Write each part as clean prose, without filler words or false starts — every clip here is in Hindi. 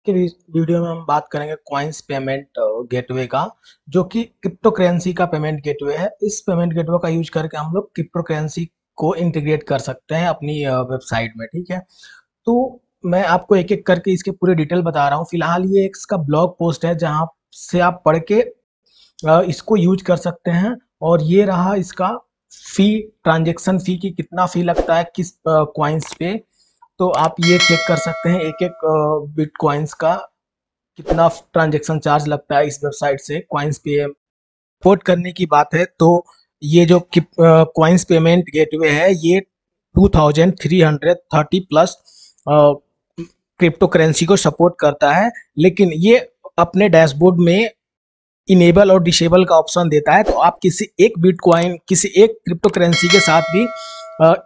के वीडियो में हम बात करेंगे कॉइन्स पेमेंट गेटवे का, जो कि क्रिप्टो करेंसी का पेमेंट गेटवे है। इस पेमेंट गेटवे का यूज करके हम लोग क्रिप्टो करेंसी को इंटीग्रेट कर सकते हैं अपनी वेबसाइट में। ठीक है, तो मैं आपको एक एक करके इसके पूरे डिटेल बता रहा हूँ। फिलहाल ये एक इसका ब्लॉग पोस्ट है जहाँ से आप पढ़ के इसको यूज कर सकते हैं। और ये रहा इसका फी, ट्रांजेक्शन फी की कितना फी लगता है किस कॉइन्स पे, तो आप ये चेक कर सकते हैं एक एक बिटकॉइंस का कितना ट्रांजैक्शन चार्ज लगता है इस वेबसाइट से कॉइन्स पे पोर्ट करने की बात है। तो ये जो कॉइन्स पेमेंट गेटवे है ये 2330 प्लस क्रिप्टो करेंसी को सपोर्ट करता है, लेकिन ये अपने डैशबोर्ड में इनेबल और डिसेबल का ऑप्शन देता है। तो आप किसी एक बिटकॉइन, किसी एक क्रिप्टो करेंसी के साथ भी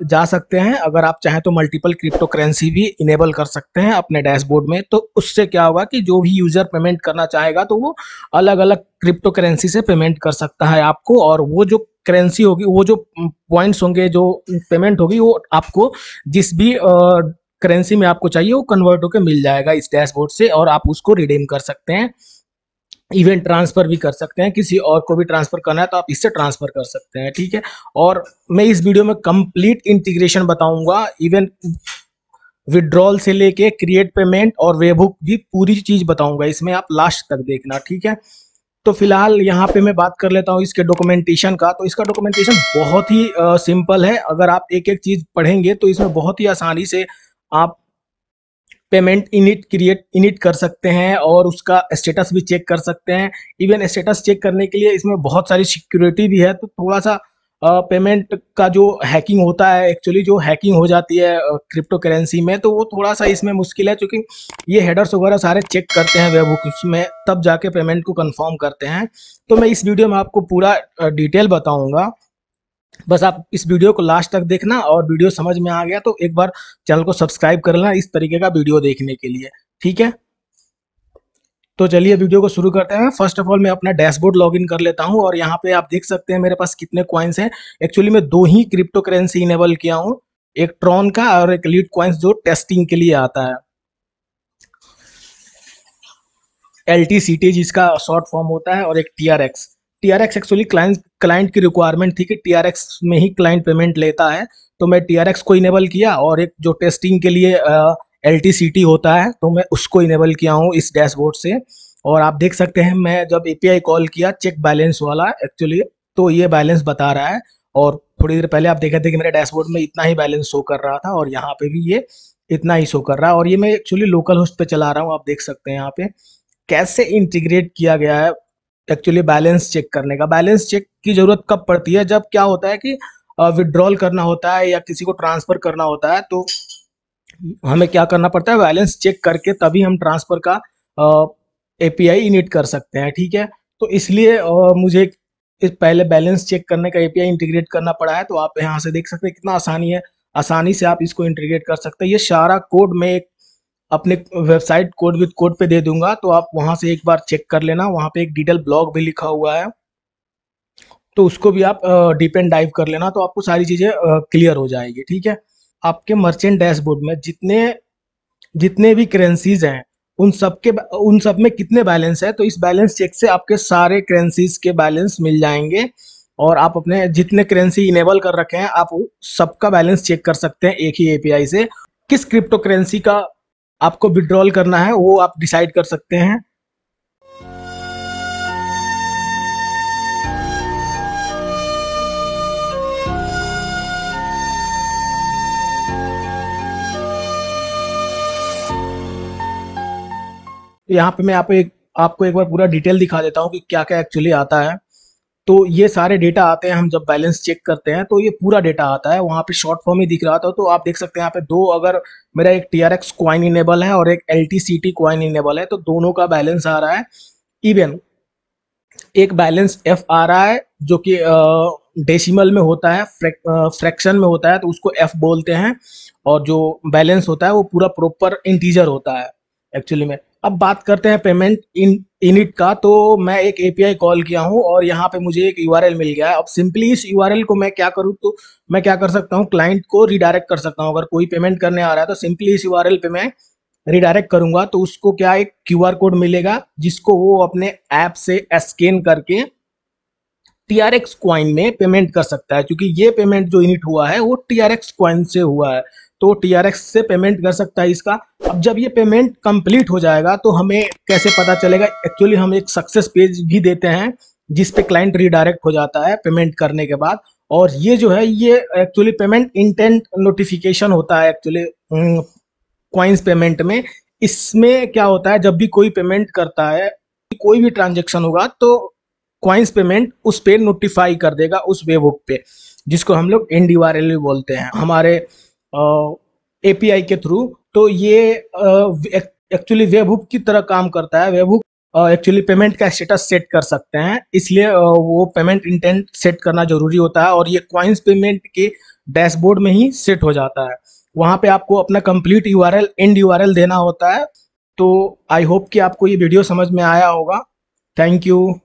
जा सकते हैं। अगर आप चाहें तो मल्टीपल क्रिप्टो करेंसी भी इनेबल कर सकते हैं अपने डैशबोर्ड में। तो उससे क्या होगा कि जो भी यूजर पेमेंट करना चाहेगा तो वो अलग अलग क्रिप्टो करेंसी से पेमेंट कर सकता है आपको, और वो जो करेंसी होगी, वो जो पॉइंट्स होंगे, जो पेमेंट होगी, वो आपको जिस भी करेंसी में आपको चाहिए वो कन्वर्ट होकर मिल जाएगा इस डैशबोर्ड से, और आप उसको रिडीम कर सकते हैं। इवेंट ट्रांसफर भी कर सकते हैं, किसी और को भी ट्रांसफर करना है तो आप इससे ट्रांसफर कर सकते हैं। ठीक है, और मैं इस वीडियो में कंप्लीट इंटीग्रेशन बताऊंगा, इवन विड्रॉल से लेके क्रिएट पेमेंट और वेबहुक भी पूरी चीज बताऊंगा इसमें, आप लास्ट तक देखना। ठीक है, तो फिलहाल यहाँ पे मैं बात कर लेता हूँ इसके डॉक्यूमेंटेशन का। तो इसका डॉक्यूमेंटेशन बहुत ही सिंपल है। अगर आप एक एक चीज पढ़ेंगे तो इसमें बहुत ही आसानी से आप पेमेंट इनिट कर सकते हैं और उसका स्टेटस भी चेक कर सकते हैं। इवन स्टेटस चेक करने के लिए इसमें बहुत सारी सिक्योरिटी भी है। तो थोड़ा सा पेमेंट का जो हैकिंग होता है, एक्चुअली जो हैकिंग हो जाती है क्रिप्टो करेंसी में, तो वो थोड़ा सा इसमें मुश्किल है, क्योंकि ये हेडर्स वगैरह सारे चेक करते हैं वेबहुक में, तब जाके पेमेंट को कंफर्म करते हैं। तो मैं इस वीडियो में आपको पूरा डिटेल बताऊंगा, बस आप इस वीडियो को लास्ट तक देखना। और वीडियो समझ में आ गया तो एक बार चैनल को सब्सक्राइब कर लेना इस तरीके का वीडियो देखने के लिए। ठीक है, तो चलिए वीडियो को शुरू करते हैं। फर्स्ट ऑफ ऑल मैं अपना डैशबोर्ड लॉगिन कर लेता हूं, और यहाँ पे आप देख सकते हैं मेरे पास कितने कॉइन्स हैं। एक्चुअली मैं दो ही क्रिप्टो करेंसी इनेबल किया हूँ, एक ट्रॉन का और एक लीड कॉइन्स जो टेस्टिंग के लिए आता है, LTCT जिसका शॉर्ट फॉर्म होता है, और एक TRX। TRX एक्चुअली क्लाइंट की रिक्वायरमेंट थी कि TRX में ही क्लाइंट पेमेंट लेता है, तो मैं TRX को इनेबल किया। और एक जो टेस्टिंग के लिए LTCT होता है, तो मैं उसको इनेबल किया हूँ इस डैशबोर्ड से। और आप देख सकते हैं मैं जब API कॉल किया चेक बैलेंस वाला एक्चुअली, तो ये बैलेंस बता रहा है। और थोड़ी देर पहले आप देखे थे कि मेरे डैशबोर्ड में इतना ही बैलेंस शो कर रहा था, और यहाँ पे भी ये इतना ही शो कर रहा है। और ये मैं एक्चुअली लोकल होस्ट पे चला रहा हूँ, आप देख सकते हैं यहाँ पे कैसे इंटीग्रेट किया गया है। एक्चुअली बैलेंस चेक करने का, बैलेंस चेक की जरूरत कब पड़ती है, जब क्या होता है कि विड्रॉल करना होता है या किसी को ट्रांसफर करना होता है, तो हमें क्या करना पड़ता है, बैलेंस चेक करके तभी हम ट्रांसफर का API इनिट कर सकते हैं। ठीक है, तो इसलिए मुझे इस पहले बैलेंस चेक करने का API इंटीग्रेट करना पड़ा है। तो आप यहाँ से देख सकते हैं कितना आसानी है, आसानी से आप इसको इंटीग्रेट कर सकते हैं। ये सारा कोड मैं एक अपने वेबसाइट कोड विद कोड पे दे दूंगा, तो आप वहां से एक बार चेक कर लेना। वहां पे एक डिटेल ब्लॉग भी लिखा हुआ है, तो उसको भी आप डीप एंड डाइव कर लेना, तो आपको सारी चीजें क्लियर हो जाएगी। ठीक है, आपके मर्चेंट डैशबोर्ड में जितने जितने भी करेंसीज हैं उन सब में कितने बैलेंस है, तो इस बैलेंस चेक से आपके सारे करेंसीज के बैलेंस मिल जाएंगे। और आप अपने जितने करेंसी इनेबल कर रखे हैं आप सबका बैलेंस चेक कर सकते हैं एक ही API से। किस क्रिप्टो करेंसी का आपको विड्रॉल करना है वो आप डिसाइड कर सकते हैं। यहाँ पे मैं आपको एक बार पूरा डिटेल दिखा देता हूँ कि क्या क्या एक्चुअली आता है। तो ये सारे डेटा आते हैं, हम जब बैलेंस चेक करते हैं तो ये पूरा डेटा आता है। वहाँ पे शॉर्ट फॉर्म ही दिख रहा था, तो आप देख सकते हैं यहाँ पे दो, अगर मेरा एक TRX कॉइन इनेबल है और एक LTCT कॉइन इनेबल है, तो दोनों का बैलेंस आ रहा है। इवन एक बैलेंस F आ रहा है जो कि डेसिमल में होता है, फ्रैक्शन में होता है, तो उसको F बोलते हैं। और जो बैलेंस होता है वो पूरा प्रॉपर इंटीजर होता है एक्चुअली में। अब बात करते हैं पेमेंट इनिट का। तो मैं एक API कॉल किया हूँ और यहाँ पे मुझे एक URL मिल गया है। अब सिंपली इस URL को मैं क्या करूँ, तो मैं क्या कर सकता हूँ, क्लाइंट को रिडायरेक्ट कर सकता हूँ। अगर कोई पेमेंट करने आ रहा है तो सिंपली इस URL पे मैं रिडायरेक्ट करूंगा तो उसको क्या एक क्यूआर कोड मिलेगा, जिसको वो अपने ऐप से स्कैन करके TRX कॉइन में पेमेंट कर सकता है। क्योंकि ये पेमेंट जो इनिट हुआ है वो TRX कॉइन से हुआ है, तो TRX से पेमेंट कर सकता है इसका। अब जब ये पेमेंट कंप्लीट हो जाएगा तो हमें कैसे पता चलेगा? एक्चुअली हम एक सक्सेस पेज भी देते हैं जिस पे क्लाइंट रिडायरेक्ट हो जाता है पेमेंट करने के बाद। और ये जो है ये एक्चुअली पेमेंट इंटेंट नोटिफिकेशन होता है एक्चुअली कॉइन्स पेमेंट में। इसमें क्या होता है, जब भी कोई पेमेंट करता है, कोई भी ट्रांजेक्शन होगा तो कॉइन्स पेमेंट उस पे नोटिफाई कर देगा उस वेबहुक पे, जिसको हम लोग NDRL भी बोलते हैं हमारे API के थ्रू। तो ये एक्चुअली वेबहुक की तरह काम करता है। वेबहुक एक्चुअली पेमेंट का स्टेटस सेट कर सकते हैं, इसलिए वो पेमेंट इंटेंट सेट करना जरूरी होता है, और ये कॉइन्स पेमेंट के डैशबोर्ड में ही सेट हो जाता है। वहां पे आपको अपना कंप्लीट URL एंड URL देना होता है। तो आई होप कि आपको ये वीडियो समझ में आया होगा। Thank you.